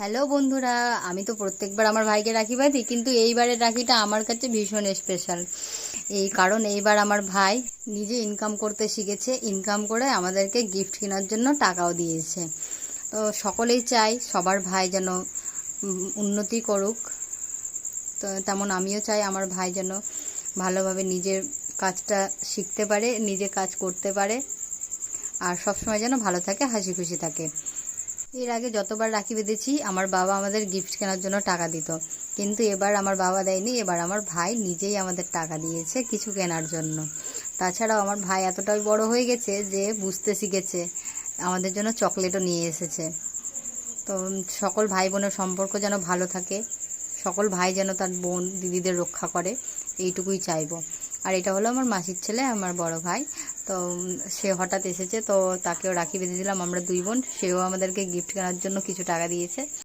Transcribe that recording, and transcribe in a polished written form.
Hello বন্ধুরা, আমি তো প্রত্যেকবার আমার ভাইকে রাখি বাঁধি, কিন্তু এইবারের রাখিটা আমার কাছে ভীষণ স্পেশাল। এই কারণ এইবার আমার ভাই নিজে ইনকাম করতে শিখেছে, ইনকাম করে আমাদেরকে গিফট কেনার জন্য টাকাও দিয়েছে। তো সকলেই চাই সবার ভাই যেন উন্নতি করুক। তো তেমন আমিও চাই আমার ভাই যেন ভালোভাবে নিজের কাজটা শিখতে পারে, নিজে কাজ করতে পারে, আর সবসময় যেন ভালো থাকে, হাসি খুশি থাকে। এর আগে যতবার রাখি বেঁধেছি আমার বাবা আমাদের গিফট কেনার জন্য টাকা দিত, কিন্তু এবার আমার বাবা দেয়নি, এবার আমার ভাই নিজেই আমাদের টাকা দিয়েছে কিছু কেনার জন্য। তাছাড়াও আমার ভাই এতটাই বড় হয়ে গেছে যে বুঝতে শিখেছে, আমাদের জন্য চকলেটও নিয়ে এসেছে। তো সকল ভাই বোনের সম্পর্ক যেন ভালো থাকে, সকল ভাই যেন তার বোন দিদিদের রক্ষা করে, এইটুকুই চাইবো। আর এটা হলো আমার মাসির ছেলে, আমার বড় ভাই। তো সে হঠাৎ এসেছে, তো তাকেও রাখি বেঁধে দিলাম। আমরা দুই বোন, সেও আমাদেরকে গিফট কেনার জন্য কিছু টাকা দিয়েছে।